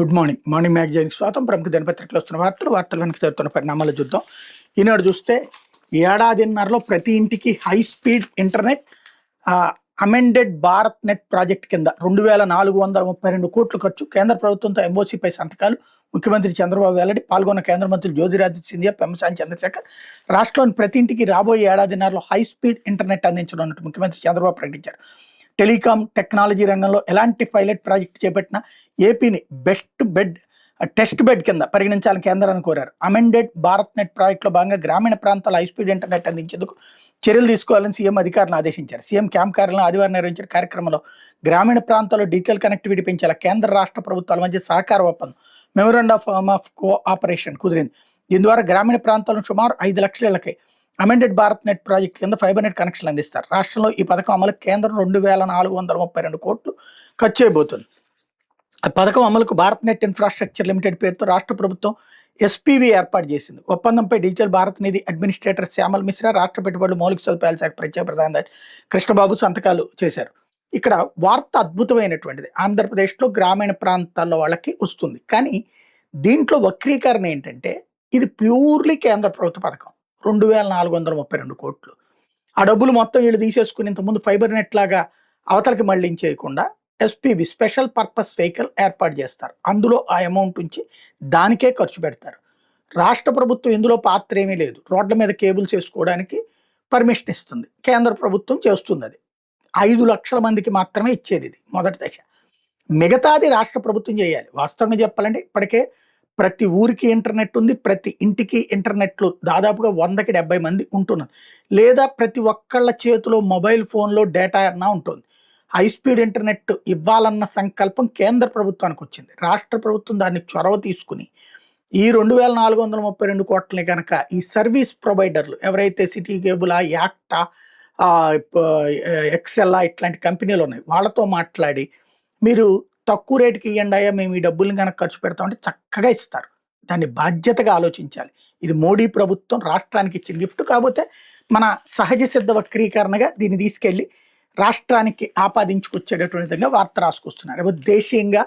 Good morning. Morning మ్యాగజైన్కి స్వాగతం. ప్రముఖ దినపత్రికలు వస్తున్న వార్తలు వెనక్కి జరుగుతున్న పరిణామాలు చూద్దాం. ఈనాడు చూస్తే ఏడాదిన్నరలో ప్రతి ఇంటికి high speed internet amended Bharat net project కింద 2432 కోట్లు ఖర్చు. కేంద్ర ప్రభుత్వంతో ఎంఓసీపై సంతకాలు. ముఖ్యమంత్రి చంద్రబాబు వెల్లడి. పాల్గొన్న కేంద్ర మంత్రులు జ్యోతిరాదిత్య సింధియా, పెమ్మసాని చంద్రశేఖర్. రాష్ట్రంలోని ప్రతి ఇంటికి రాబోయే ఏడాదిన్నరలో హై స్పీడ్ ఇంటర్నెట్ అందించనున్నట్టు ముఖ్యమంత్రి చంద్రబాబు ప్రకటించారు. టెలికాం టెక్నాలజీ రంగంలో ఎలాంటి పైలట్ ప్రాజెక్ట్ చేపట్టినా ఏపీని టెస్ట్ బెడ్ కింద పరిగణించాలని కేంద్రాన్ని కోరారు. అమెండెడ్ భారత్ నెట్ ప్రాజెక్టులో భాగంగా గ్రామీణ ప్రాంతాల్లో హైస్పీడ్ ఇంటర్నెట్ అందించేందుకు చర్యలు తీసుకోవాలని సీఎం అధికారులను ఆదేశించారు. సీఎం క్యాంప్ కార్యాలయంలో ఆదివారం నిర్వహించిన కార్యక్రమంలో గ్రామీణ ప్రాంతాల్లో డిజిటల్ కనెక్టివిటీ పెంచేలా కేంద్ర రాష్ట్ర ప్రభుత్వాల మధ్య సహకార ఒప్పందం మెమోరాండం ఆఫ్ కోఆపరేషన్ కుదిరింది. దీని ద్వారా గ్రామీణ ప్రాంతాలను సుమారు 5 లక్షల ఇళ్లకి అమెండెడ్ భారత్ నెట్ ప్రాజెక్ట్ కింద ఫైబర్ నెట్ కనెక్షన్లు అందిస్తారు. రాష్ట్రంలో ఈ పథకం అమలుకు కేంద్రం 2432 కోట్లు ఖర్చు చేయబోతుంది. ఆ పథకం అమలుకు భారత్ నెట్ ఇన్ఫ్రాస్ట్రక్చర్ లిమిటెడ్ పేరుతో రాష్ట్ర ప్రభుత్వం ఎస్పీవీ ఏర్పాటు చేసింది. ఒప్పందంపై డిజిటల్ భారత్ నిధి అడ్మినిస్ట్రేటర్ శ్యామల్ మిశ్రా, రాష్ట్ర పెట్టుబడులు మౌలిక సదుపాయాల శాఖ ప్రత్యేక ప్రధాన కృష్ణబాబు సంతకాలు చేశారు. ఇక్కడ వార్త అద్భుతమైనటువంటిది. ఆంధ్రప్రదేశ్లో గ్రామీణ ప్రాంతాల్లో వాళ్ళకి వస్తుంది. కానీ దీంట్లో వక్రీకరణ ఏంటంటే ఇది ప్యూర్లీ కేంద్ర ప్రభుత్వ పథకం. 2432 కోట్లు. ఆ డబ్బులు మొత్తం వీళ్ళు తీసేసుకుని ఇంతకుముందు ఫైబర్ నెట్ లాగా అవతలకి మళ్లించేయకుండా ఎస్పీవి స్పెషల్ పర్పస్ వెహికల్ ఏర్పాటు చేస్తారు. అందులో ఆ అమౌంట్ ఉంచి దానికే ఖర్చు పెడతారు. రాష్ట్ర ప్రభుత్వం ఇందులో పాత్ర ఏమీ లేదు. రోడ్ల మీద కేబుల్స్ వేసుకోవడానికి పర్మిషన్ ఇస్తుంది. కేంద్ర ప్రభుత్వం చేస్తుంది. అది 5 లక్షల మందికి మాత్రమే ఇచ్చేది. ఇది మొదటి దశ. మిగతాది రాష్ట్ర ప్రభుత్వం చేయాలి. వాస్తవంగా చెప్పాలంటే ఇప్పటికే ప్రతి ఊరికి ఇంటర్నెట్ ఉంది. ప్రతి ఇంటికి ఇంటర్నెట్లు దాదాపుగా 100కి 70 మంది ఉంటున్నారు. లేదా ప్రతి ఒక్కళ్ళ చేతిలో మొబైల్ ఫోన్లో డేటా అన్నా ఉంటుంది. హై స్పీడ్ ఇంటర్నెట్ ఇవ్వాలన్న సంకల్పం కేంద్ర ప్రభుత్వానికి వచ్చింది. రాష్ట్ర ప్రభుత్వం దాన్ని చొరవ తీసుకుని ఈ 2432 కోట్లని కనుక ఈ సర్వీస్ ప్రొవైడర్లు ఎవరైతే సిటీ కేబులా, యాక్టా, ఎక్సెల్లా ఇట్లాంటి కంపెనీలు ఉన్నాయి వాళ్ళతో మాట్లాడి మీరు తక్కువ రేటుకి ఇవ్వండి అయ్యా, మేము ఈ డబ్బుల్ని కనుక ఖర్చు పెడతామంటే చక్కగా ఇస్తారు. దాన్ని బాధ్యతగా ఆలోచించాలి. ఇది మోడీ ప్రభుత్వం రాష్ట్రానికి ఇచ్చిన గిఫ్ట్. కాకపోతే మన సహజ సిద్ధ వక్రీకరణగా దీన్ని తీసుకెళ్లి రాష్ట్రానికి ఆపాదించుకొచ్చేటటువంటి విధంగా వార్త రాసుకొస్తున్నారు. దేశీయంగా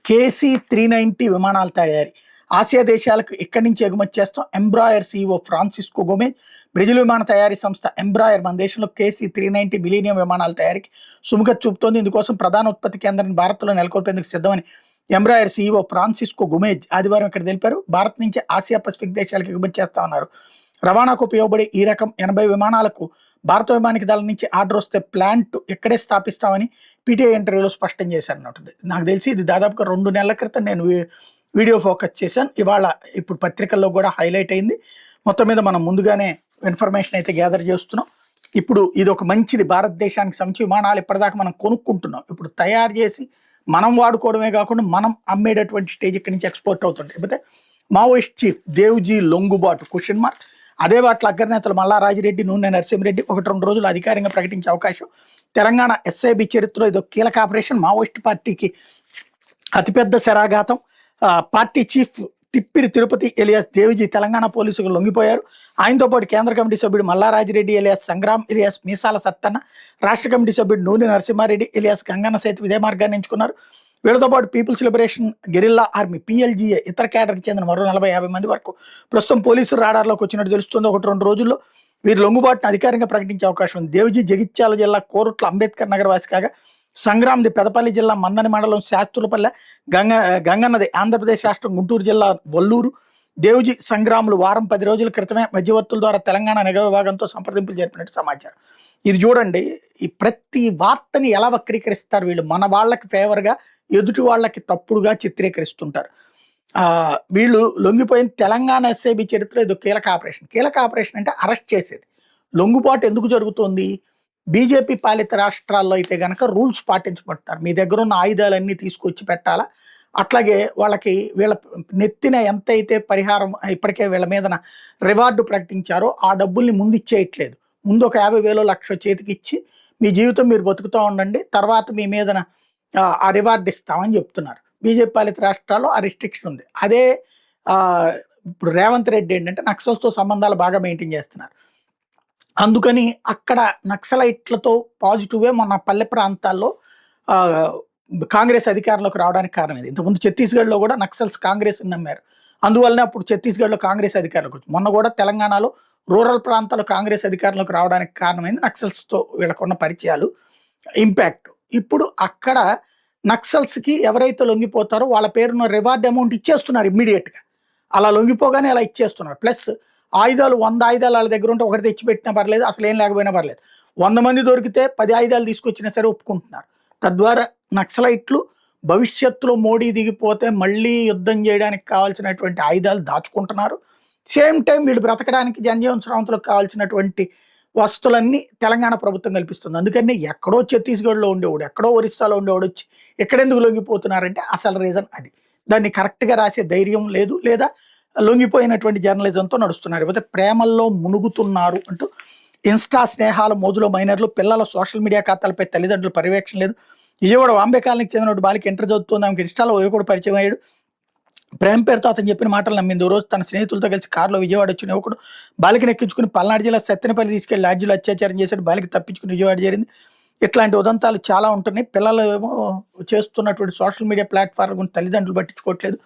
KC-390 విమానాల తయారీ ఆసియా దేశాలకు ఇక్కడి నుంచి ఎగుమతి చేస్తాం. ఎంబ్రాయర్ CEO ఫ్రాన్సిస్కో గోమెజ్. బ్రెజిల్ విమాన తయారీ సంస్థ ఎంబ్రాయర్ మన దేశంలో KC-390 మిలీనియం విమానాల తయారీకి సుముఖత చూపుతోంది. ఇందుకోసం ప్రధాన ఉత్పత్తి కేంద్రాన్ని భారత్లో నెలకొల్పేందుకు సిద్ధమని ఎంబ్రాయర్ CEO ఫ్రాన్సిస్కో గోమెజ్ ఆదివారం ఇక్కడ తెలిపారు. భారత్ నుంచి ఆసియా పసిఫిక్ దేశాలకు ఎగుమతి చేస్తామన్నారు. రవాణాకు ఉపయోగపడే ఈ రకం 80 విమానాలకు భారత వైమానిక దళం నుంచి ఆర్డర్ వస్తే ప్లాంట్ ఎక్కడే స్థాపిస్తామని PTI ఇంటర్వ్యూలో స్పష్టం చేశారన్నట్టు. నాకు తెలిసి ఇది దాదాపుగా 2 నెలల క్రితం నేను వీడియో ఫోకస్ చేశాను. ఇప్పుడు పత్రికల్లో కూడా హైలైట్ అయింది. మొత్తం మీద మనం ముందుగానే ఇన్ఫర్మేషన్ అయితే గ్యాదర్ చేస్తున్నాం. ఇప్పుడు ఇది ఒక మంచిది. భారతదేశానికి సంబంధించి విమానాలు ఇప్పటిదాకా మనం కొనుక్కుంటున్నాం. ఇప్పుడు తయారు చేసి మనం వాడుకోవడమే కాకుండా మనం అమ్మేటటువంటి స్టేజ్ ఇక్కడి నుంచి ఎక్స్పోర్ట్ అవుతుంటాయి. లేకపోతే మావోయిస్ట్ చీఫ్ దేవ్జీ లొంగుబాటు క్వశ్చన్ మార్క్. అదే వాటిలో అగ్రనేతలు మల్లారాజిరెడ్డి, నూనె నరసింహరెడ్డి 1-2 రోజులు అధికారికంగా ప్రకటించే అవకాశం. తెలంగాణ SIB చరిత్రలో ఇదో కీలక ఆపరేషన్. మావోయిస్ట్ పార్టీకి అతిపెద్ద శరాఘాతం. Party chief Tippiri Tirupati alias Deviji Telangana పోలీసులకు లొంగిపోయారు. ఆయనతో పాటు కేంద్ర కమిటీ సభ్యుడు మల్లారాజిరెడ్డి ఎలియాస్ సంగ్రామ్ ఎలియాస్ మీసాల సత్తన్న, రాష్ట్ర కమిటీ సభ్యుడు నూనె నరసింహారెడ్డి ఎలియాస్ గంగన్న సైతం ఇదే మార్గాన్ని ఎంచుకున్నారు. వీళ్ళతో పాటు people's liberation guerrilla army PLGA ఇతర కేడర్కి చెందిన మరో 40-50 మంది వరకు ప్రస్తుతం పోలీసులు రాడార్లోకి వచ్చినట్టు తెలుస్తుంది. 1-2 రోజుల్లో వీరి లొంగుబాటును అధికారికంగా ప్రకటించే అవకాశం ఉంది. దేవిజీ జగిత్యాల జిల్లా కోరుట్ల అంబేద్కర్ నగర్ వాసి కాగా సంగ్రామ్ది పెదపల్లి జిల్లా మందని మండలం శాస్త్రులపల్లె, గంగన్నది ఆంధ్రప్రదేశ్ రాష్ట్రం గుంటూరు జిల్లా వల్లూరు. దేవ్జీ సంగ్రాములు వారం 10 రోజుల క్రితమే మధ్యవర్తుల ద్వారా తెలంగాణ నిఘా విభాగంతో సంప్రదింపులు జరిపినట్టు సమాచారం. ఇది చూడండి, ఈ ప్రతి వార్తని ఎలా వక్రీకరిస్తారు వీళ్ళు. మన వాళ్ళకి ఫేవర్గా ఎదుటి వాళ్ళకి తప్పుడుగా చిత్రీకరిస్తుంటారు. వీళ్ళు లొంగిపోయిన తెలంగాణ SIB చరిత్ర ఇది కీలక ఆపరేషన్. కీలక ఆపరేషన్ అంటే అరెస్ట్ చేసేది. లొంగుబాటు ఎందుకు జరుగుతోంది? బీజేపీ పాలిత రాష్ట్రాల్లో అయితే కనుక రూల్స్ పాటించబడుతున్నారు. మీ దగ్గర ఉన్న ఆయుధాలన్నీ తీసుకొచ్చి పెట్టాలా. అట్లాగే వాళ్ళకి వీళ్ళ నెత్తిన ఎంత అయితే పరిహారం ఇప్పటికే వీళ్ళ మీద రివార్డు ప్రకటించారో ఆ డబ్బుల్ని ముందు ఇచ్చేయట్లేదు. ముందు ఒక 50,000 1,00,000 చేతికి ఇచ్చి మీ జీవితం మీరు బతుకుతూ ఉండండి, తర్వాత మీ మీదన ఆ రివార్డు ఇస్తామని చెప్తున్నారు. బీజేపీ పాలిత రాష్ట్రాల్లో ఆ రిస్ట్రిక్షన్ ఉంది. అదే ఇప్పుడు రేవంత్ రెడ్డి ఏంటంటే నక్సల్స్తో సంబంధాలు బాగా మెయింటైన్ చేస్తున్నారు. అందుకని అక్కడ నక్సలైట్లతో పాజిటివే మొన్న పల్లె ప్రాంతాల్లో కాంగ్రెస్ అధికారంలోకి రావడానికి కారణం ఇది. ఇంతకుముందు ఛత్తీస్గఢ్లో కూడా నక్సల్స్ కాంగ్రెస్ని నమ్మారు. అందువల్లనే అప్పుడు ఛత్తీస్గఢ్లో కాంగ్రెస్ అధికారంలోకి వచ్చింది. మొన్న కూడా తెలంగాణలో రూరల్ ప్రాంతాల్లో కాంగ్రెస్ అధికారంలోకి రావడానికి కారణమైంది నక్సల్స్తో వీళ్ళకున్న పరిచయాలు, ఇంపాక్ట్. ఇప్పుడు అక్కడ నక్సల్స్కి ఎవరైతే లొంగిపోతారో వాళ్ళ పేరున్న రివార్డ్ అమౌంట్ ఇచ్చేస్తున్నారు ఇమ్మీడియట్గా. అలా లొంగిపోగానే అలా ఇచ్చేస్తున్నారు. ప్లస్ ఆయుధాలు 100 ఆయుధాలు వాళ్ళ దగ్గర ఉంటే ఒకటి తెచ్చిపెట్టినా పర్లేదు, అసలు ఏం లేకపోయినా పర్లేదు. 100 మంది దొరికితే 10 ఆయుధాలు తీసుకొచ్చినా సరే ఒప్పుకుంటున్నారు. తద్వారా నక్సలైట్లు భవిష్యత్తులో మోడీ దిగిపోతే మళ్ళీ యుద్ధం చేయడానికి కావాల్సినటువంటి ఆయుధాలు దాచుకుంటున్నారు. సేమ్ టైం వీళ్ళు బ్రతకడానికి జనజీవన్ శ్రావంతులకు కావాల్సినటువంటి వస్తువులన్నీ తెలంగాణ ప్రభుత్వం కల్పిస్తుంది. అందుకని ఎక్కడో ఛత్తీస్గఢ్లో ఉండేవాడు, ఎక్కడో ఒరిస్సాలో ఉండేవాడు వచ్చి ఎక్కడెందుకు లొంగిపోతున్నారంటే అసలు రీజన్ అది. దాన్ని కరెక్ట్గా రాసే ధైర్యం లేదు, లేదా లొంగిపోయినటువంటి జర్నలిజంతో నడుస్తున్నారు. లేకపోతే ప్రేమల్లో మునుగుతున్నారు అంటూ ఇన్స్టా స్నేహాల మోజులో మైనర్లు, పిల్లల సోషల్ మీడియా ఖాతాలపై తల్లిదండ్రుల పర్యవేక్షణ లేదు. విజయవాడ వాంబే కాలనీకి చెందిన బాలిక ఇంటర్ చదువుతుంది. ఆమెకి ఇన్స్టాలో యువకుడు పరిచయం అయ్యాడు. ప్రేమ పేరుతో అతను చెప్పిన మాటలు నమ్మింది. ఓ రోజు తన స్నేహితులతో కలిసి కారులో విజయవాడ వచ్చిన యువకుడు బాలికను ఎక్కించుకుని పల్నాడు జిల్లా సత్తెనపల్లి తీసుకెళ్లి లాడ్జిలో అత్యాచారం చేశాడు. బాలిక తప్పించుకుని విజయవాడ చేరింది. ఇట్లాంటి ఉదంతాలు చాలా ఉంటున్నాయి. పిల్లలు ఏమో చేస్తున్నటువంటి సోషల్ మీడియా ప్లాట్ఫామ్ల గురించి తల్లిదండ్రులు పట్టించుకోవట్లేదు,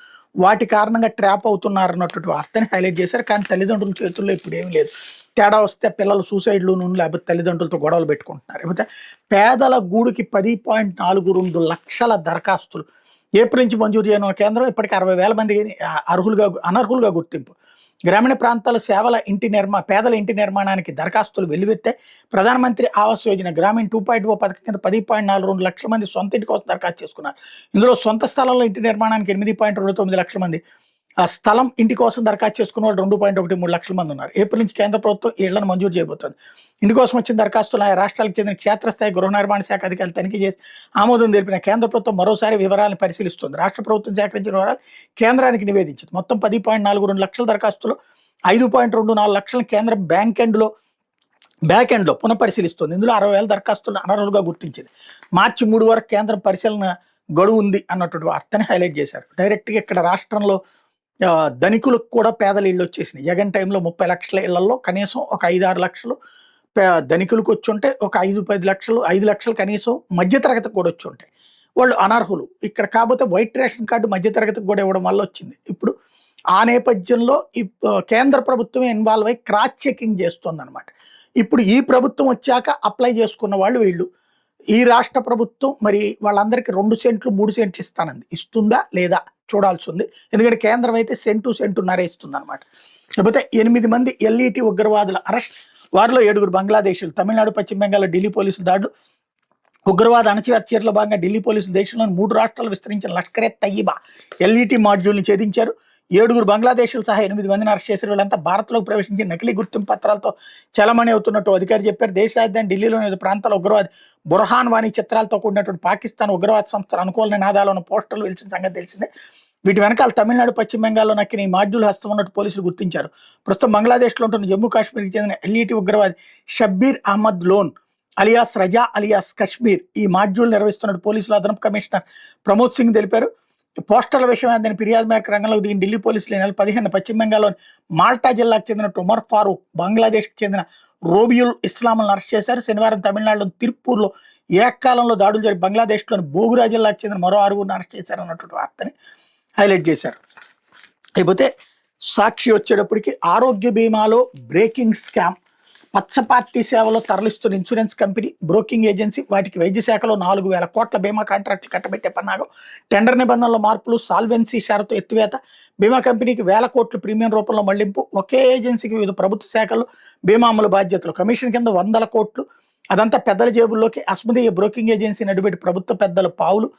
వాటి కారణంగా ట్రాప్ అవుతున్నారు అన్నటువంటి వార్తని హైలైట్ చేశారు. కానీ తల్లిదండ్రుల చేతుల్లో ఇప్పుడు ఏమీ లేదు. తేడా వస్తే పిల్లలు సూసైడ్లు లేకపోతే తల్లిదండ్రులతో గొడవలు పెట్టుకుంటున్నారు. లేకపోతే పేదల గూడుకి 10.42 లక్షల దరఖాస్తులు ఏప్రిల్ నుంచి మంజూరు చేయనున్న కేంద్రం ఇప్పటికి 60,000 మంది అనర్హులుగా గుర్తింపు. గ్రామీణ ప్రాంతాల పేదల ఇంటి నిర్మాణానికి దరఖాస్తులు వెల్లువెత్తాయి. ప్రధానమంత్రి ఆవాస్ యోజన గ్రామీణ 2.0 పథకం కింద 10.42 లక్షల మంది సొంత ఇంటి కోసం దరఖాస్తు చేసుకున్నారు. ఇందులో సొంత స్థలంలో ఇంటి నిర్మాణానికి 8.29 లక్షల మంది, ఆ స్థలం ఇంటి కోసం దరఖాస్తు చేసుకున్న వాళ్ళు 2.13 లక్షల మంది ఉన్నారు. ఏప్రిల్ నుంచి కేంద్ర ప్రభుత్వం ఇళ్లను మంజూరు చేయబోతోంది. ఇంటి కోసం వచ్చిన దరఖాస్తులు ఆయా రాష్ట్రాలకు చెందిన క్షేత్రస్థాయి గృహ నిర్మాణ శాఖ అధికారులు తనిఖీ చేసి ఆమోదం తెలిపిన కేంద్ర ప్రభుత్వం మరోసారి వివరాలను పరిశీలిస్తుంది. రాష్ట్ర ప్రభుత్వం సేకరించిన వివరాలు కేంద్రానికి నివేదించింది. మొత్తం 10.42 లక్షల దరఖాస్తులు 5.24 లక్షల కేంద్రం బ్యాక్ ఎండ్లో పునఃపరిశీలిస్తుంది. ఇందులో 60,000 దరఖాస్తులను అనర్హులుగా గుర్తించింది. మార్చి 3 వరకు కేంద్రం పరిశీలన గడువు ఉంది అన్నటువంటి వార్తని హైలైట్ చేశారు. డైరెక్ట్గా ఇక్కడ రాష్ట్రంలో ధనికులకు కూడా పేదల ఇళ్ళు వచ్చేసినాయి. జగన్ టైంలో 30 లక్షల ఇళ్లలో కనీసం ఒక 5-6 లక్షలు ధనికులకు వచ్చి ఉంటే, ఒక 5-10 లక్షలు 5 లక్షలు కనీసం మధ్యతరగతికి కూడా వచ్చి ఉంటాయి. వాళ్ళు అనర్హులు. ఇక్కడ కాకపోతే వైట్ రేషన్ కార్డు మధ్యతరగతికి కూడా ఇవ్వడం వల్ల వచ్చింది. ఇప్పుడు ఆ నేపథ్యంలో కేంద్ర ప్రభుత్వమే ఇన్వాల్వ్ అయ్యి క్రాస్ చెకింగ్ చేస్తుంది అనమాట. ఇప్పుడు ఈ ప్రభుత్వం వచ్చాక అప్లై చేసుకున్న వాళ్ళు వీళ్ళు. ఈ రాష్ట్ర ప్రభుత్వం మరి వాళ్ళందరికీ 2 సెంట్లు 3 సెంట్లు ఇస్తుందా లేదా చూడాల్సి ఉంది. ఎందుకంటే కేంద్రం అయితే సెంటున్నర ఇస్తుంది అనమాట. లేకపోతే 8 మంది ఎల్ఈటి ఉగ్రవాదుల అరెస్ట్, వారిలో 7 బంగ్లాదేశీయులు. తమిళనాడు, పశ్చిమ బెంగాల్లో ఢిల్లీ పోలీసులు దాడులు. ఉగ్రవాద అణచివేత చర్యలో భాగంగా ఢిల్లీ పోలీసులు దేశంలోని 3 రాష్ట్రాలు విస్తరించిన లష్కరే తయ్యిబా ఎల్ఈటి మాడ్యూల్ని ఛేదించారు. 7 బంగ్లాదేశీయులు సహా 8 మందిని అరెస్ట్ చేశారు. వీళ్ళంతా భారత్లోకి ప్రవేశించి నకిలీ గుర్తింపు పత్రాలతో చలమణి అవుతున్నట్టు అధికారి చెప్పారు. దేశ రాజధాని ఢిల్లీలోని 5 ప్రాంతాల ఉగ్రవాది బుర్హాన్ వానీ చిత్రాలతో కూడినటువంటి పాకిస్తాన్ ఉగ్రవాద సంస్థల అనుకూల నినాదాలు ఉన్న పోస్టర్లు వెలిసిన సంగతి తెలిసిందే. వీటి వెనకాల తమిళనాడు, పశ్చిమ బెంగాల్లో నక్కిన ఈ మాడ్యూల్ హస్తం ఉన్నట్టు పోలీసులు గుర్తించారు. ప్రస్తుతం బంగ్లాదేశ్లో ఉంటున్న జమ్మూ కాశ్మీర్కి చెందిన ఎల్ఈటి ఉగ్రవాది షబ్బీర్ అహ్మద్ లోన్ అలియాస్ రజా అలియాస్ కశ్మీర్ ఈ మాడ్యూల్ నిర్వహిస్తున్నట్టు పోలీసులు అదనపు కమిషనర్ ప్రమోద్ సింగ్ తెలిపారు. పోస్టర్ల విషయం దాని ఫిర్యాదు మేరకు రంగంలోకి దిగిన ఢిల్లీ పోలీసులు నెల 15 పశ్చిమ బెంగాల్లోని మాల్టా జిల్లాకు చెందిన ఉమర్ ఫారూక్, బంగ్లాదేశ్కి చెందిన రోబియుల్ ఇస్లాంలను అరెస్ట్ చేశారు. శనివారం తమిళనాడులోని తిరుపూర్లో ఏకకాలంలో దాడులు జరిగి బంగ్లాదేశ్లోని బోగురా జిల్లాకు చెందిన మరో 6గురిని అరెస్ట్ చేశారు అన్నటువంటి వార్తని హైలైట్ చేశారు. అయిపోతే సాక్షి వచ్చేటప్పటికి ఆరోగ్య బీమాలో బ్రేకింగ్ స్కామ్. పచ్చ పార్టీ సేవలో తరలిస్తున్న ఇన్సూరెన్స్ కంపెనీ, బ్రోకింగ్ ఏజెన్సీ వాటికి వైద్య శాఖలో 4,000 కోట్ల బీమా కాంట్రాక్టులు కట్టబెట్టే పన్నాగం. టెండర్ నిబంధనలో మార్పులు, సాల్వెన్సీ షరతు ఎత్తివేత, బీమా కంపెనీకి 1,000 కోట్ల ప్రీమియం రూపంలో మళ్లింపు, ఒకే ఏజెన్సీకి వివిధ ప్రభుత్వ శాఖలు బీమా అమలు బాధ్యతలు, కమిషన్ కింద 100 కోట్లు, అదంతా పెద్దల జేబుల్లోకి. అస్మదీయ బ్రోకింగ్ ఏజెన్సీ నడిపెట్టి ప్రభుత్వ పెద్దల పావులు.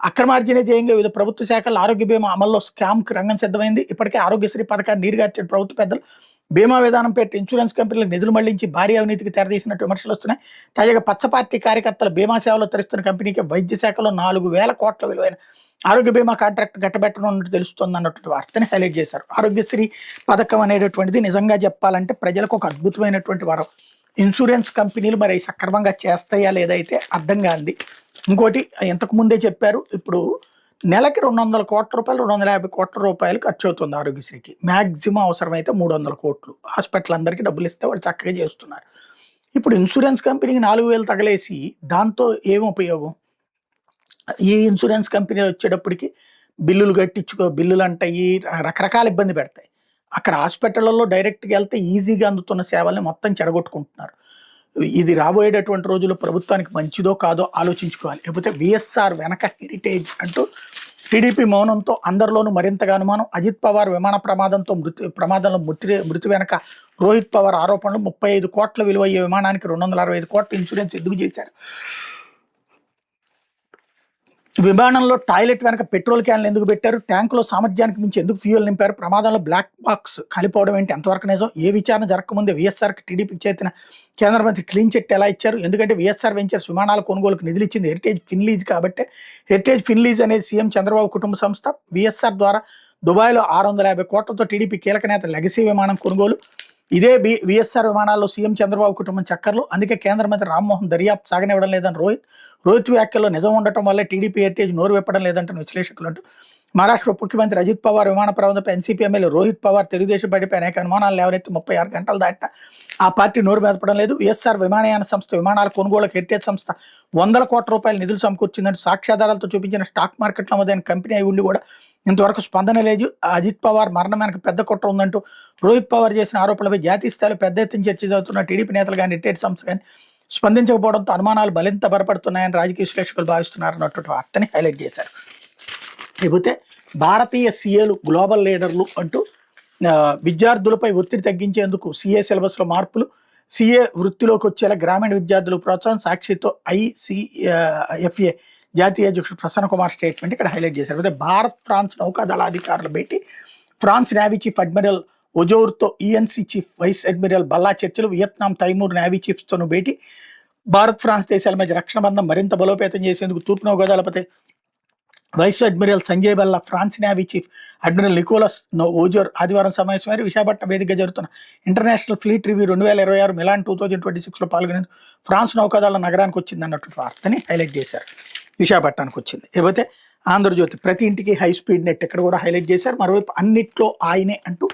అక్రమార్జన ధ్యేయంగా వివిధ ప్రభుత్వ శాఖల ఆరోగ్య బీమా అమల్లో స్కామ్కి రంగం సిద్ధమైంది. ఇప్పటికే ఆరోగ్యశ్రీ పథకాన్ని నీరుగార్చిన ప్రభుత్వ పెద్దలు బీమా విధానం పేరిట ఇన్సూరెన్స్ కంపెనీలకు నిధులు మళ్లించి భారీ అవినీతికి తెరదీసినట్టు విమర్శలు వస్తున్నాయి. తాజాగా పచ్చ పార్టీ కార్యకర్తల బీమా సేవలో తరిస్తున్న కంపెనీకి వైద్య శాఖలో 4,000 కోట్ల విలువైన ఆరోగ్య బీమా కాంట్రాక్ట్ కట్టబెట్టనున్నట్టు తెలుస్తుంది అన్నటువంటి వార్తని హైలైట్ చేశారు. ఆరోగ్యశ్రీ పథకం అనేటటువంటిది నిజంగా చెప్పాలంటే ప్రజలకు ఒక అద్భుతమైనటువంటి వరం. ఇన్సూరెన్స్ కంపెనీలు మరి సక్రమంగా చేస్తాయా లేదైతే అర్థం కాంది. ఇంకోటి ఇంతకు ముందే చెప్పారు, ఇప్పుడు నెలకి 200 కోట్ల రూపాయలు 250 కోట్ల రూపాయలు ఖర్చు అవుతుంది ఆరోగ్యశ్రీకి. మ్యాక్సిమం అవసరమైతే 300 కోట్లు హాస్పిటల్ అందరికీ డబ్బులు ఇస్తే వాళ్ళు చక్కగా చేస్తున్నారు. ఇప్పుడు ఇన్సూరెన్స్ కంపెనీకి 4,000 తగలేసి దాంతో ఏం ఉపయోగం? ఈ ఇన్సూరెన్స్ కంపెనీలు వచ్చేటప్పటికి బిల్లులు కట్టించుకో బిల్లులు అంటాయి, రకరకాల ఇబ్బంది పెడతాయి. అక్కడ హాస్పిటళ్లలో డైరెక్ట్‌గా ఎళ్తే ఈజీగా అందుతున్న సేవల్ని మొత్తం చెడగొట్టుకుంటున్నారు. ఇది రాబోయేటటువంటి రోజుల్లో ప్రభుత్వానికి మంచిదో కాదో ఆలోచించుకోవాలి. లేకపోతే వీఎస్ఆర్ వెనక హెరిటేజ్ అంటూ టీడీపీ మౌనంతో అందరిలోనూ మరింతగా అనుమానం. అజిత్ పవార్ విమాన ప్రమాదంతో ప్రమాదంలో మృతి వెనక రోహిత్ పవార్ ఆరోపణలు. 35 కోట్ల విలువయ్యే విమానానికి 265 కోట్ల ఇన్సూరెన్స్ ఎందుకు చేశారు? విమానంలో టాయిలెట్ వెనక పెట్రోల్ క్యాన్లు ఎందుకు పెట్టారు? ట్యాంకులో సామర్థ్యానికి మించి ఎందుకు ఫ్యూయల్ నింపారు? ప్రమాదంలో బ్లాక్ బాక్స్ కాలిపోవడం ఏంటి? ఎంతవరకు నిజం? ఏ విచారణ జరగకముందే వీఎస్ఆర్కి టీడీపీకి చేసిన కేంద్ర మంత్రి క్లీన్ చిట్ ఎలా ఇచ్చారు? ఎందుకంటే వీఎస్ఆర్ వెంచర్స్ విమానాల కొనుగోలుకు నిధులు ఇచ్చింది హెరిటేజ్ ఫిన్లీజ్ కాబట్టి. హెరిటేజ్ ఫిన్లీజ్ అనేది సీఎం చంద్రబాబు కుటుంబ సంస్థ. వీఎస్ఆర్ ద్వారా దుబాయ్లో 650 కోట్లతో టీడీపీ కీలక నేత లెగసీ విమానం కొనుగోలు. ఇదే వీఎస్ఆర్ విమానాల్లో సీఎం చంద్రబాబు కుటుంబం చక్కర్లు. అందుకే కేంద్ర మంత్రి రామ్మోహన్ దర్యాప్తు సాగనివ్వడం లేదని రోహిత్ వ్యాఖ్యల్లో నిజం ఉండటం వల్లే టీడీపీ హెరిటేజ్ నోరు విప్పడం లేదంటున్న విశ్లేషకులు అంటూ. మహారాష్ట్ర ఉప ముఖ్యమంత్రి అజిత్ పవార్ విమాన ప్రమాదంపై ఎన్సీపీ ఎమ్మెల్యే రోహిత్ పవార్ తెలుగుదేశం పార్టీపై అనేక అనుమానాలు లేవనెత్తి 36 గంటలు దాటినా ఆ పార్టీ నోరు మెదపడం లేదు. వీఎస్ఆర్ విమానయాన సంస్థ విమానాల కొనుగోలుకు హెరిటేజ్ సంస్థ 100 కోట్ల రూపాయల నిధులు సమకూర్చిందంటూ సాక్ష్యాధారాలతో చూపించిన స్టాక్ మార్కెట్లో నమోదైన కంపెనీ అయి ఉండి కూడా ఇంతవరకు స్పందన లేదు. అజిత్ పవార్ మరణం వెనక పెద్ద కుట్ర ఉందంటూ రోహిత్ పవార్ చేసిన ఆరోపణలపై జాతీయ స్థాయిలో పెద్ద ఎత్తున చర్చ జరుగుతున్న టీడీపీ నేతలు కానీ హెరిటేజ్ సంస్థ కానీ స్పందించకపోవడంతో అనుమానాలు మరింత బలపడుతున్నాయని రాజకీయ విశ్లేషకులు భావిస్తున్నారన్నటువంటి వార్తని హైలైట్ చేశారు. లేకపోతే భారతీయ సీఏలు గ్లోబల్ లీడర్లు అంటూ విద్యార్థులపై ఒత్తిడి తగ్గించేందుకు సీఏ సిలబస్లో మార్పులు, సీఏ వృత్తిలోకి వచ్చేలా గ్రామీణ విద్యార్థులకు ప్రోత్సాహం. సాక్షితో ఐసీఎఫ్ఏ జాతీయ అధ్యక్షుడు ప్రసన్న కుమార్ స్టేట్మెంట్ ఇక్కడ హైలైట్ చేశారు. అయితే భారత్ ఫ్రాన్స్ నౌకాదళ అధికారులు భేటీ. ఫ్రాన్స్ నేవీ చీఫ్ అడ్మిరల్ ఒజోర్తో ENC chief vice admiral Balla చర్చలు. వియత్నాం తైమూర్ నేవీ చీఫ్స్తోనూ భేటీ. భారత్ ఫ్రాన్స్ దేశాల మధ్య రక్షణ బంధం మరింత బలోపేతం చేసేందుకు తూర్పు నౌకాదళపై vice admiral Sanjay Balla, France navy chief admiral Nicolas Vaujour ఆదివారం సమావేశమయ్యారు. విశాఖపట్నం వేదికగా జరుగుతున్న ఇంటర్నేషనల్ ఫ్లీట్ రివ్యూ 2026 మిలాన్ 2026లో పాల్గొనేందుకు ఫ్రాన్స్ నౌకాదళ నగరానికి వచ్చింది అన్నటువంటి వార్తని హైలైట్ చేశారు. విశాఖపట్నానికి వచ్చింది. లేకపోతే ఆంధ్రజ్యోతి ప్రతి ఇంటికి హై స్పీడ్ నెట్ ఇక్కడ కూడా హైలైట్ చేశారు. మరోవైపు అన్నిట్లో ఆయనే అంటూ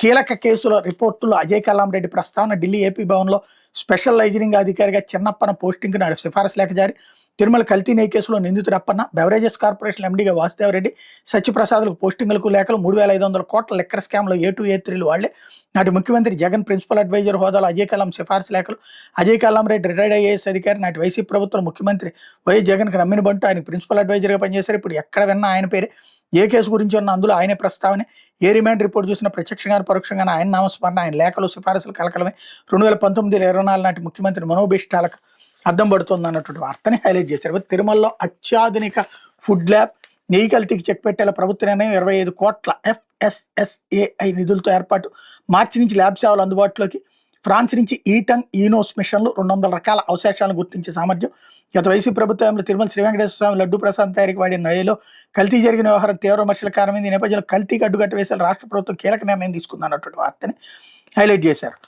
కీలక కేసుల రిపోర్టులో అజయ్ కల్లాం రెడ్డి ప్రస్తావన. ఢిల్లీ ఏపీ భవన్లో స్పెషల్ లైజనింగ్ అధికారిగా చిన్నప్పన పోస్టింగ్ నాడు సిఫారసు లేఖ జారీ. తిరుమల కల్తీ నెయ్యి కేసులో నిందితుడు అప్పన్న. బెవరేజెస్ కార్పొరేషన్ ఎండీగా వాసుదేవరెడ్డి. సత్యప్రసాద్లకు పోస్టింగులకు లేఖలు. 3500 కోట్ల లెక్కర్ స్కామ్లో A2 A3లు వాళ్లే. నాటి ముఖ్యమంత్రి జగన్ ప్రిన్సిపల్ అడ్వైజర్ హోదాలో అజయ్ కల్లాం సిఫారసు లేఖలు. అజయ్ కల్లాం రెడ్డి రిటైర్డ్ ఐఏఎస్ అధికారి. నాటి వైసీపీ ప్రభుత్వం ముఖ్యమంత్రి వైఎస్ జగన్కి నమ్మిన బంటూ ఆయన ప్రిన్సిపల్ అడ్వైజర్గా పనిచేశారు. ఇప్పుడు ఎక్కడ విన్నా ఆయన పేరే. ఏ కేసు గురించి ఉన్నా అందులో ఆయనే ప్రస్తావనే. ఏ రిమాండ్ రిపోర్ట్ చూసినా ప్రత్యక్షంగా పరోక్షంగా ఆయన నామస్మరణ, ఆయన లేఖలు సిఫారసులు కలకలమే. 2019-24 నాటి ముఖ్యమంత్రి మనోభీష్టాలకు అద్దం పడుతుంది అన్నటువంటి వార్తని హైలైట్ చేశారు. తిరుమలలో అత్యాధునిక ఫుడ్ ల్యాబ్. నెయ్యి కల్తీకి చెక్ పెట్టేలా ప్రభుత్వ నిర్ణయం. 25 కోట్ల FSSAI నిధులతో ఏర్పాటు. మార్చి నుంచి ల్యాబ్ సేవలు అందుబాటులోకి. ఫ్రాన్స్ నుంచి ఈటంగ్ ఈనోస్ మిషన్లు. 200 రకాల అవశేషాలను గుర్తించే సామర్థ్యం. గత వైసీపీ ప్రభుత్వంలో తిరుమల శ్రీ వెంకటేశ్వర స్వామి లడ్డూ ప్రసాదం తయారీకి వాడిన నెయ్యిలో కల్తీ జరిగిన వ్యవహారం తీవ్ర విమర్శల కారణమైంది. ఈ నేపథ్యంలో కల్తీకి అడ్డుకట్ట వేసే రాష్ట్ర ప్రభుత్వం కీలక నిర్ణయం తీసుకుంది అన్నటువంటి వార్తని హైలైట్ చేశారు.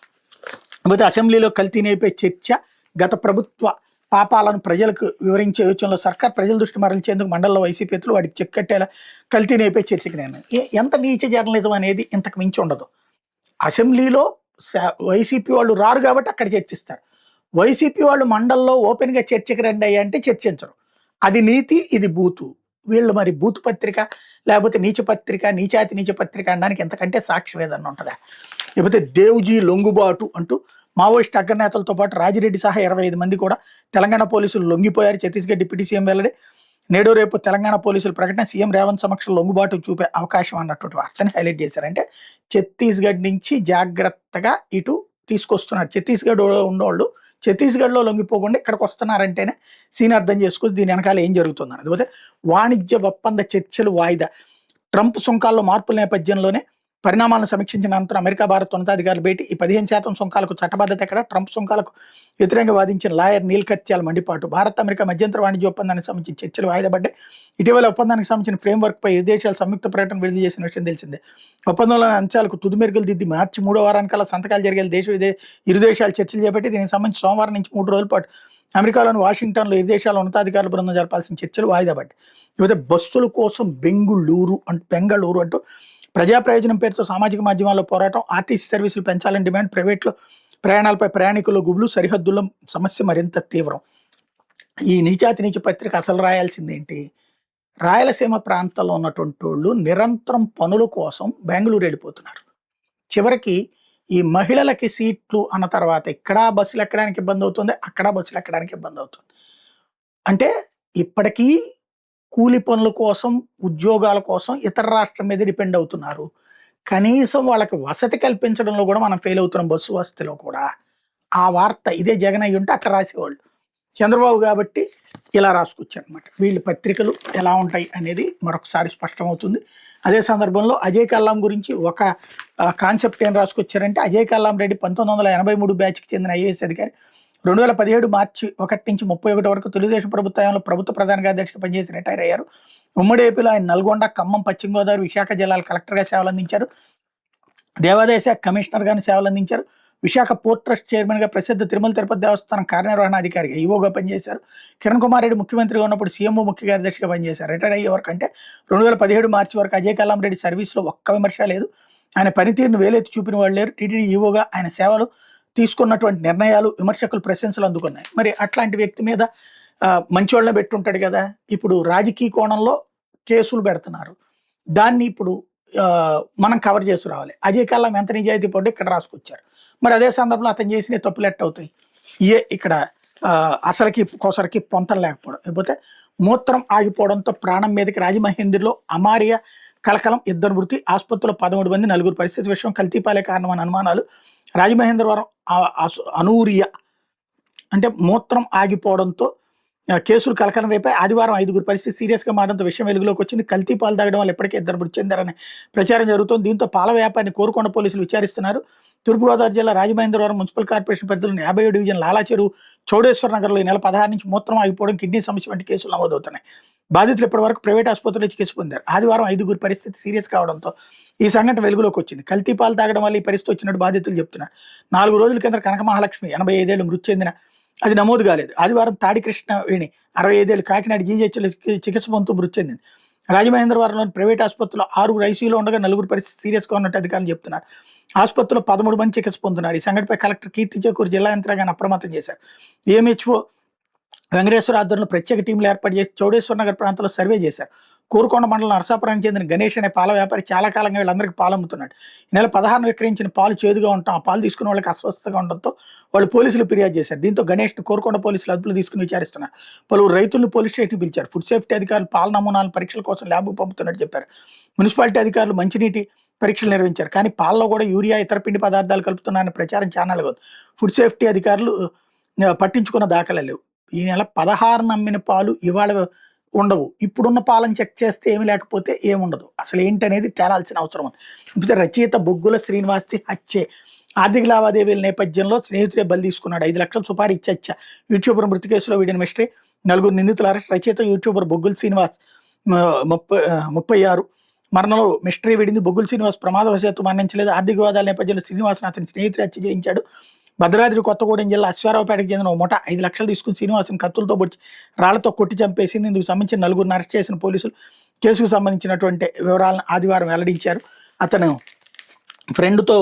అయితే అసెంబ్లీలో కల్తీ నెయ్యిపై చర్చ. గత ప్రభుత్వ పాపాలను ప్రజలకు వివరించే యోచనలో సర్కార్ ప్రజల దృష్టి మరల్చేందుకు మండలంలో వైసీపీలు వాటికి చెక్ కట్టేలా కల్తీ నెయ్యిపై చర్చకి నిర్ణయం. ఎంత నీచ జర్నలిజం అనేది ఇంతకు మించి ఉండదు. అసెంబ్లీలో వైసీపీ వాళ్ళు రారు కాబట్టి అక్కడ చర్చిస్తారు. వైసీపీ వాళ్ళు మండల్లో ఓపెన్గా చర్చకి రండి అయ్యా అంటే చర్చించరు. అది నీతి, ఇది బూతు. వీళ్ళు మరి బూతు పత్రిక లేకపోతే నీచ పత్రిక, నీచాతి నీచ పత్రిక అనడానికి ఎంతకంటే సాక్ష్యం ఏదన్నా ఉంటుందా? లేకపోతే దేవుజీ లొంగుబాటు అంటూ మావోయిస్ట్ అగ్రనేతలతో పాటు రాజిరెడ్డి సహా 25 మంది కూడా తెలంగాణ పోలీసులు లొంగిపోయారు. ఛత్తీస్గఢ్ డిప్యూటీ సీఎం వెల్లడి. నేడు రేపు తెలంగాణ పోలీసుల ప్రకటన. సీఎం రేవంత్ సమక్షంలో లొంగుబాటు చూపే అవకాశం అన్నటువంటి వార్తని హైలైట్ చేశారంటే ఛత్తీస్గఢ్ నుంచి జాగ్రత్తగా ఇటు తీసుకొస్తున్నారు. ఛత్తీస్గఢ్ ఉన్నోళ్ళు ఛత్తీస్గఢ్లో లొంగిపోకుండా ఇక్కడికి వస్తున్నారంటేనే సీన్ అర్థం చేసుకుని దీని వెనకాల ఏం జరుగుతుందని. లేకపోతే వాణిజ్య ఒప్పంద చర్చలు వాయిదా. ట్రంప్ సుంకాల్లో మార్పుల నేపథ్యంలోనే పరిణామాలను సమీక్షించిన అనంతరం అమెరికా భారత్ ఉన్నతాధికారులు భేటీ. ఈ 15% సుంకాలకు చట్టబద్ధత ఎక్కడ? ట్రంప్ సుంకాలకు వ్యతిరేకంగా వాదించిన లాయర్ నీల్ కత్యాల మండిపాటు. భారత్ అమెరికా మధ్యంతర వాణిజ్య ఒప్పందానికి సంబంధించిన చర్చలు వాయిదా పడ్డాయి. ఇటీవల ఒప్పందానికి సంబంధించిన ఫ్రేమ్వర్క్పై ఇరు దేశాలు సంయుక్త ప్రకటన విడుదల చేసిన విషయం తెలిసిందే. ఒప్పందంలోని అంశాలకు తుది మెరుగులు దిద్ది మార్చి 3వ వారానికల్లా సంతకాలు జరిగే ఇరు దేశాలు చర్చలు చేపట్టి దీనికి సంబంధించి సోమవారం నుంచి 3 రోజుల పాటు అమెరికాలోని వాషింగ్టన్లో ఇరు దేశాల ఉన్నతాధికారుల బృందం జరపాల్సిన చర్చలు వాయిదా పడ్డాయి. లేకపోతే బస్సుల కోసం బెంగళూరు అంటూ ప్రజా ప్రయోజనం పేరుతో సామాజిక మాధ్యమాల్లో పోరాటం. ఆర్టీసీ సర్వీసులు పెంచాలని డిమాండ్. ప్రైవేట్లో ప్రయాణాలపై ప్రయాణికుల గుబులు. సరిహద్దుల్లో సమస్య మరింత తీవ్రం. ఈ నీచాతి నీచ పత్రిక అసలు రాయాల్సిందేంటి? రాయలసీమ ప్రాంతంలో ఉన్నటువంటోళ్ళు నిరంతరం పనుల కోసం బెంగుళూరు వెళ్ళిపోతున్నారు. చివరికి ఈ మహిళలకి సీట్లు అన్న తర్వాత ఇక్కడ బస్సులు ఎక్కడానికి ఇబ్బందవుతుంది. అక్కడ బస్సులు ఎక్కడానికి ఇబ్బందవుతుంది. అంటే ఇప్పటికీ కూలి పనుల కోసం, ఉద్యోగాల కోసం ఇతర రాష్ట్రం మీద డిపెండ్ అవుతున్నారు. కనీసం వాళ్ళకి వసతి కల్పించడంలో గూడా మనం ఫెయిల్ అవుతున్నాం బస్సు వసతిలో కూడా. ఆ వార్త ఇదే జగన్ అయ్యుంటే అట్ట రాసేవాళ్ళు. చంద్రబాబు గాబట్టి ఇలా రాసుకొచ్చారనమాట. వీళ్ళ పత్రికలు ఎలా ఉంటాయి అనేది మరొకసారి స్పష్టమవుతుంది. అదే సందర్భంలో అజయ్ కల్లాం గురించి ఒక కాన్సెప్ట్ ఏం రాసుకొచ్చారంటే, అజయ్ కల్లాం రెడ్డి 1983 బ్యాచ్‌కి చెందిన ఐఏఎస్ అధికారి. 2017 మార్చి 1 నుంచి 31 వరకు తెలుగుదేశం ప్రభుత్వంలో ప్రభుత్వ ప్రధాన కార్యదర్శిగా పనిచేసి రిటైర్ అయ్యారు. ఉమ్మడి ఏపీలో ఆయన నల్గొండ, ఖమ్మం, పశ్చిమ గోదావరి, విశాఖ జిల్లాల కలెక్టర్‌గా సేవలందించారు. దేవాదాయ శాఖ కమిషనర్‌గాను సేవలందించారు. విశాఖ పోర్ట్ ట్రస్ట్ చైర్మన్‌గా, ప్రసిద్ధ తిరుమల తిరుపతి దేవస్థానం కార్యనిర్వహణాధికారిగా, ఈవోగా పనిచేశారు. కిరణ్ కుమార్ రెడ్డి ముఖ్యమంత్రిగా ఉన్నప్పుడు సీఎంఓ ముఖ్య కార్యదర్శిగా పనిచేశారు. రిటైర్ అయ్యే వరకు అంటే 2017 మార్చి వరకు అజయ్ కల్లాం రెడ్డి సర్వీస్‌లో ఒక్క విమర్శ లేదు. ఆయన పనితీరును వేలెత్తి చూపిన వాళ్ళు లేరు. టీటీడీ ఈవోగా ఆయన సేవలు, తీసుకున్నటువంటి నిర్ణయాలు విమర్శకులు ప్రశంసలు అందుకున్నాయి. మరి అట్లాంటి వ్యక్తి మీద మంచోళ్ళని పెట్టుంటాడు కదా! ఇప్పుడు రాజకీయ కోణంలో కేసులు పెడుతున్నారు. దాన్ని ఇప్పుడు మనం కవర్ చేసి రావాలి. అజయ్ కల్లాం ఎంత నిజాయితీ పడ్డో ఇక్కడ రాసుకొచ్చారు. మరి అదే సందర్భంలో అతను చేసిన తప్పులు ఎట్టవుతాయి? ఇక్కడ అసలకి కొసరికి పొంతన లేకపోవడం, లేకపోతే మూత్రం ఆగిపోవడంతో ప్రాణం మీదకి రాజమహేంద్రలో అమార్య కలకలం, 2 మృతి, ఆసుపత్రిలో 13 మంది, 4 పరిస్థితి విషయం కల్తీపాలే కారణమని అనుమానాలు. రాజమహేంద్రవరం అనూరియ అంటే మూత్రం ఆగిపోవడంతో కేసులు కలకలం రేపాయి. ఆదివారం 5 పరిస్థితి సీరియస్‌గా మారడంతో విషయం వెలుగులోకి వచ్చింది. కల్తీ పాలు తాగడం వల్ల ఇప్పటికే 2 మృతి చెందారనే ప్రచారం జరుగుతోంది. దీంతో పాల వ్యాపారిని కోరుకొండ పోలీసులు విచారిస్తున్నారు. తూర్పుగోదావరి జిల్లా రాజమహేంద్రవరం మున్సిపల్ కార్పొరేషన్ పరిధిలోని 50వ డివిజన్ లాలా చెరువు, చౌడేశ్వర నగర్లో ఈ నెల 16 నుంచి మూత్రం ఆగిపోవడం, కిడ్నీ సమస్య వంటి కేసులు నమోదవుతున్నాయి. బాధితులు ఇప్పటివరకు ప్రైవేట్ ఆసుపత్రిలో చికిత్స పొందారు. ఆదివారం 5 పరిస్థితి సీరియస్ కావడంతో ఈ సంఘటన వెలుగులోకి వచ్చింది. కల్తీ పాలు తాగడం వల్ల ఈ పరిస్థితి వచ్చినట్టు బాధితులు చెప్తున్నారు. 4 రోజుల కింద కనక మహాలక్ష్మి 85 ఏళ్లు మృతి చెందిన, అది నమోదు కాలేదు. ఆదివారం తాడి కృష్ణవేణి 65 ఏళ్లు కాకినాడ జీజీహెచ్‌లో చికిత్స పొందుతూ మృతి చెందింది. రాజమహేంద్రవరంలోని ప్రైవేట్ ఆసుపత్రిలో 6 ఐసీయూలో ఉండగా 4 పరిస్థితి సీరియస్‌గా ఉన్నట్టు అధికారులు చెప్తున్నారు. ఆసుపత్రిలో 13 మంది చికిత్స పొందుతున్నారు. ఈ సంఘటనపై కలెక్టర్ కీర్తి చేకూరి జిల్లా యంత్రాంగాన్ని అప్రమత్తం చేశారు. ఏఎంహెచ్ఓ వెంకటేశ్వర ఆధ్వర్యంలో ప్రత్యేక టీంలు ఏర్పాటు చేసి చౌడేశ్వర నగర్ ప్రాంతంలో సర్వే చేశారు. కోరుకొండ మండలం నరసాపురానికి చెందిన గణేష్ అనే పాల వ్యాపారి చాలా కాలంగా వీళ్ళందరికీ పాలు అమ్ముతున్నాడు. ఈ నెల 16 విక్రయించిన పాలు చేదుగా ఉంటాం, ఆ పాలు తీసుకున్న వాళ్ళకి అస్వస్థతగా ఉండడంతో వాళ్ళు పోలీసులు ఫిర్యాదు చేశారు. దీంతో గణేష్ను కోరుకొండ పోలీసులు అదుపులో తీసుకుని విచారిస్తున్నారు. పలువురు రైతులను పోలీస్ స్టేషన్కి పిలిచారు. ఫుడ్ సేఫ్టీ అధికారులు పాల నమూనాలను పరీక్షల కోసం ల్యాబ్కు పంపుతున్నట్టు చెప్పారు. మున్సిపాలిటీ అధికారులు మంచినీటి పరీక్షలు నిర్వహించారు. కానీ పాలలో కూడా యూరియా, ఇతర పిండి పదార్థాలు కలుపుతున్నారని ప్రచారం ఛానల్గా ఉంది. ఫుడ్ సేఫ్టీ అధికారులు పట్టించుకున్న దాఖలాలు లేవు. ఈ నెల 16 అమ్మిన పాలు ఇవాళ ఉండవు. ఇప్పుడున్న పాలను చెక్ చేస్తే ఏమి, లేకపోతే ఏముండదు. అసలు ఏంటనేది తేలాల్సిన అవసరం ఉంది. ఇప్పుడు రచయిత బొగ్గుల శ్రీనివాస్‌ది హత్యే. ఆర్థిక లావాదేవీల నేపథ్యంలో స్నేహితుడే బలి తీసుకున్నాడు. 5 లక్షలు సుపారీ ఇచ్చా. యూట్యూబర్ మృతి కేసులో వీడిన మిస్టరీ. 4 నిందితుల అరెస్ట్. రచయిత యూట్యూబర్ బొగ్గుల శ్రీనివాస్ 36 మరణంలో మిస్టరీ వీడింది. బొగ్గుల శ్రీనివాస్ ప్రమాదవశాత్తు మరణించలేదు. ఆర్థిక వివాదాల నేపథ్యంలో శ్రీనివాస్‌ని అతని స్నేహితుడు హత్య చేయించాడు. భద్రాద్రి కొత్తగూడెం జిల్లా అశ్వారావుపేటకు చెందిన ఓ ముఠ 5 లక్షలు తీసుకుని శ్రీనివాసుని కత్తులతో పొడిచి రాళ్లతో కొట్టి చంపేసింది. ఇందుకు సంబంధించిన 4 అరెస్ట్ చేసిన పోలీసులు కేసుకు సంబంధించినటువంటి వివరాలను ఆదివారం వెల్లడించారు. అతను ఫ్రెండ్‌తో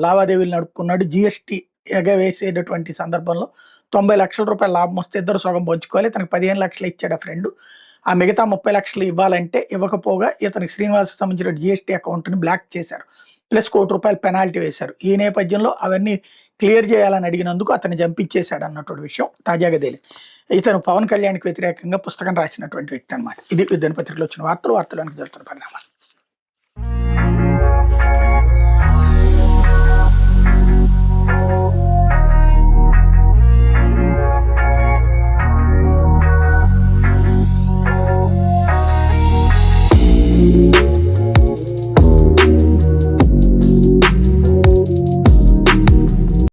లావాదేవీలు నడుపుకున్నాడు. జీఎస్టీ ఎగవేసేటటువంటి సందర్భంలో 90 లక్షల రూపాయల లాభం వస్తే ఇద్దరు సగం పంచుకోవాలి. తనకు 15 లక్షలు ఇచ్చాడు ఆ ఫ్రెండ్. ఆ మిగతా 30 లక్షలు ఇవ్వాలంటే ఇవ్వకపోగా ఇతనికి శ్రీనివాస్‌కి సంబంధించిన జీఎస్టీ అకౌంట్‌ని బ్లాక్ చేశారు. ప్లస్ ₹1 కోటి పెనాల్టీ వేశారు. ఈ నేపథ్యంలో అవన్నీ క్లియర్ చేయాలని అడిగినందుకు అతన్ని చంపించేశాడు అన్నటువంటి విషయం తాజాగా తేలింది. ఇతను పవన్ కళ్యాణ్‌కి వ్యతిరేకంగా పుస్తకం రాసినటువంటి వ్యక్తి అనమాట. ఇది దినపత్రికలో వచ్చిన వార్తలు, వార్తలోనికి జరుగుతున్న పరిణామాలు.